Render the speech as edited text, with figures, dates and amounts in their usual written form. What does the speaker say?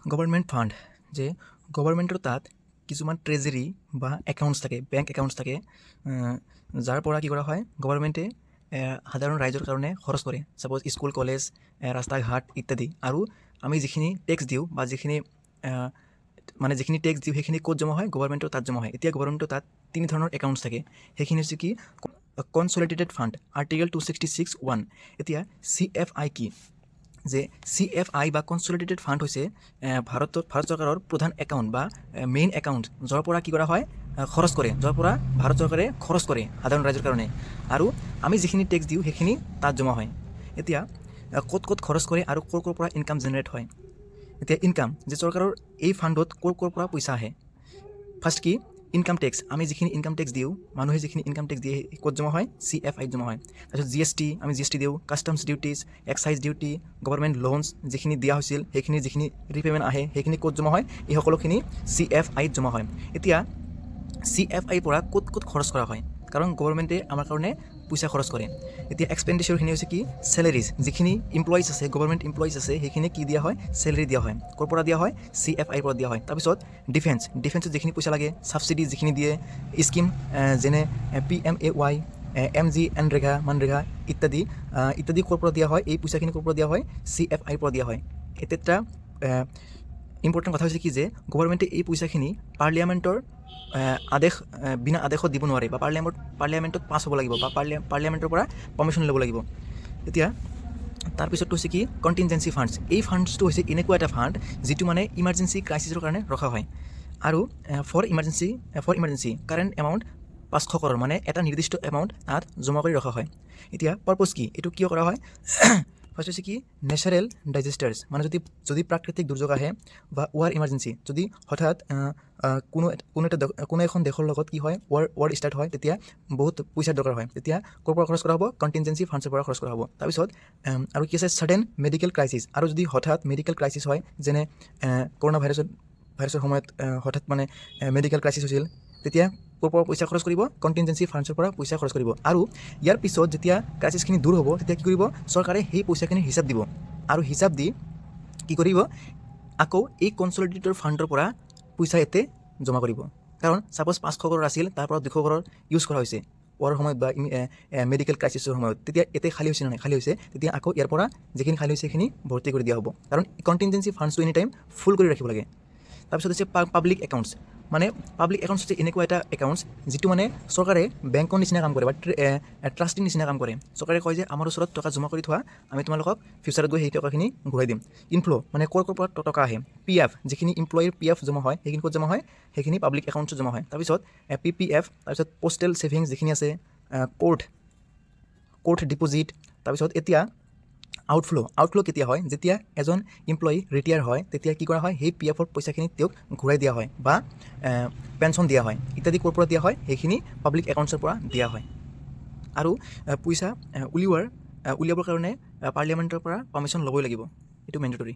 Government fund যে গভৰ্ণমেণ্টৰ তাত কিছুমান ট্ৰেজেৰী বা একাউণ্টছ থাকে, বেংক একাউণ্টছ থাকে, যাৰ পৰা কি কৰা হয়, গভৰ্ণমেণ্টে সাধাৰণ ৰাইজৰ কাৰণে খৰচ কৰে। ছাপ'জ স্কুল, কলেজ, ৰাস্তা ঘাট ইত্যাদি। আৰু আমি যিখিনি টেক্স দিওঁ বা যিখিনি টেক্স দিওঁ সেইখিনি ক'ত জমা হয়? গভৰ্ণমেণ্টৰ তাত জমা হয়। এতিয়া গভৰ্ণমেণ্টৰ তাত তিনি ধৰণৰ একাউণ্টছ থাকে। সেইখিনি হৈছে কি? Consolidated fund, article 266(1). এতিয়া CFI কি? যে CFI বা কনচলিডেটেড ফাণ্ড হৈছে ভাৰত চৰকাৰৰ প্ৰধান একাউণ্ট বা মেইন একাউণ্ট, য'ৰ পৰা কি কৰা হয়? খৰচ কৰে, য'ৰ পৰা ভাৰত চৰকাৰে খৰচ কৰে সাধাৰণ ৰাইজৰ কাৰণে। আৰু আমি যিখিনি টেক্স দিওঁ সেইখিনি তাত জমা হয়। এতিয়া ক'ত ক'ত খৰচ কৰে আৰু ক'ৰ পৰা ইনকাম জেনেৰেট হয়? এতিয়া ইনকাম, যে চৰকাৰৰ এই ফাণ্ডত ক'ৰ পৰা পইচা আহে? ফাৰ্ষ্ট কি? Income tax. আমি যিখিনি ইনকাম টেক্স দিওঁ, মানুহে যিখিনি ইনকাম টেক্স দিয়ে ক'ত জমা হয়? CFIত জমা হয়। তাৰপিছত GST, আমি GST দিওঁ, customs duties, excise duty, government loans যিখিনি দিয়া হৈছিল সেইখিনি যিখিনি ৰিপে'মেণ্ট আহে সেইখিনি ক'ত জমা হয়? এই সকলোখিনি CFIত জমা হয়। এতিয়া CFIৰ পৰা ক'ত খৰচ কৰা হয়? কাৰণ গভৰ্ণমেণ্টে আমাৰ কাৰণে পইচা খৰচ কৰে। এতিয়া এক্সপেণ্ডিচাৰখিনি হৈছে কি? চেলেৰিজ, যিখিনি এমপ্লয়িজ আছে, গভৰ্ণমেণ্ট এমপ্লয়িজ আছে, সেইখিনি কি দিয়া হয়? চেলেৰি দিয়া হয়। ক'ৰ পৰা দিয়া হয়? CFIৰ পৰা দিয়া হয়। তাৰপিছত ডিফেন্সত যিখিনি পইচা লাগে, ছাবচিডি যিখিনি দিয়ে, স্কিম যেনে PMAY, MG, মনৰেগা ইত্যাদি ক'ৰ পৰা দিয়া হয়? এই পইচাখিনি ক'ৰ পৰা দিয়া হয়? CFIৰ পৰা দিয়া হয়। এটা ইম্পৰ্টেণ্ট কথা হৈছে কি যে গভৰ্ণমেণ্টে এই পইচাখিনি পাৰ্লিয়ামেণ্টৰ বিনা আদেশত দিব নোৱাৰে, বা পাৰ্লিয়ামেণ্টত পাছ হ'ব লাগিব, বা পাৰ্লিয়ামেণ্টৰ পৰা পাৰ্মিশ্যন ল'ব লাগিব। এতিয়া তাৰপিছতটো হৈছে কি? কণ্টিনজেঞ্চি ফাণ্ডছ। এই ফাণ্ডছটো হৈছে এনেকুৱা এটা ফাণ্ড যিটো মানে ইমাৰ্জেঞ্চি ক্ৰাইচিছৰ কাৰণে ৰখা হয়। আৰু for emergency current amount 500 crore, মানে এটা নিৰ্দিষ্ট এমাউণ্ট তাত জমা কৰি ৰখা হয়। এতিয়া পাৰ্পছ কি? এইটো কিয় কৰা হয়? ফাৰ্ষ্ট হৈছে কি? নেচাৰেল ডিজাষ্টাৰ্ছ, মানে যদি প্ৰাকৃতিক দুৰ্যোগ আহে বা ৱাৰ ইমাৰ্জেঞ্চি, যদি হঠাৎ কোনো এখন দেশৰ লগত কি হয়? ৱাৰ ষ্টাৰ্ট হয়, তেতিয়া বহুত পইচাৰ দৰকাৰ হয়। তেতিয়া ক'ৰ পৰা খৰচ কৰা হ'ব? কণ্টিনজেঞ্চি ফাণ্ডছৰ পৰা খৰচ কৰা হ'ব। তাৰপিছত আৰু কি আছে? ছাডেন মেডিকেল ক্ৰাইচিছ, আৰু যদি হঠাৎ মেডিকেল ক্ৰাইচিছ হয়, যেনে কৰোণা ভাইৰাছৰ সময়ত হঠাৎ মানে মেডিকেল ক্ৰাইচিছ হৈছিল, তেতিয়া ক'ৰ পৰা পইচা খৰচ কৰিব? কণ্টিনজেঞ্চি ফাণ্ডছৰ পৰা পইচা খৰচ কৰিব। আৰু ইয়াৰ পিছত যেতিয়া ক্ৰাইচিছখিনি দূৰ হ'ব, তেতিয়া কি কৰিব? চৰকাৰে সেই পইচাখিনি হিচাপ দিব, আৰু হিচাপ দি কি কৰিব? আকৌ এই কনচলিডেটেড ফাণ্ডৰ পৰা পইচা ইয়াতে জমা কৰিব। কাৰণ ছাপ'জ 500 crore আছিল, তাৰ পৰা 200 crore ইউজ কৰা হৈছে ৱাৰৰ সময়ত বা মেডিকেল ক্ৰাইচিছৰ সময়ত, তেতিয়া ইয়াতে খালী হৈছে নে নাই? খালী হৈছে। তেতিয়া আকৌ ইয়াৰ পৰা যিখিনি খালী হৈছে সেইখিনি ভৰ্তি কৰি দিয়া হ'ব। কাৰণ কণ্টিনজেঞ্চি ফাণ্ডছটো এনি টাইম ফুল কৰি ৰাখিব লাগে। তাৰপিছত হৈছে পাব্লিক একাউণ্টছ। মানে পাব্লিক একাউণ্টছ হৈছে এনেকুৱা এটা একাউণ্টছ যিটো মানে চৰকাৰে বেংকৰ নিচিনা কাম কৰে, বা ট্ৰাষ্টিৰ নিচিনা কাম কৰে। চৰকাৰে কয় যে আমাৰ ওচৰত টকা জমা কৰি থোৱা, আমি তোমালোকক ফিউচাৰত গৈ সেই টকাখিনি ঘূৰাই দিম। ইনফ্ল' মানে ক'ৰ পৰা টকা আহে। PF, যিখিনি এমপ্লয়িৰ PF জমা হয়, সেইখিনি ক'ত জমা হয়? সেইখিনি পাব্লিক একাউণ্টছত জমা হয়। তাৰপিছত PPF, তাৰপিছত পোষ্টেল ছেভিংছ যিখিনি আছে, কোৰ্ট ডিপ'জিট। তাৰপিছত এতিয়া আউটফ্ল' কেতিয়া হয়? যেতিয়া এজন এমপ্লয়ি ৰিটায়াৰ হয়, তেতিয়া কি কৰা হয়? সেই PFৰ পইচাখিনি তেওঁক ঘূৰাই দিয়া হয়, বা পেঞ্চন দিয়া হয় ইত্যাদি। ক'ৰ পৰা দিয়া হয়? সেইখিনি পাব্লিক একাউণ্টছৰ পৰা দিয়া হয়। আৰু পইচা উলিয়াবৰ কাৰণে পাৰ্লিয়ামেণ্টৰ পৰা পাৰ্মিশ্যন ল'বই লাগিব, এইটো মেণ্ডেটৰী।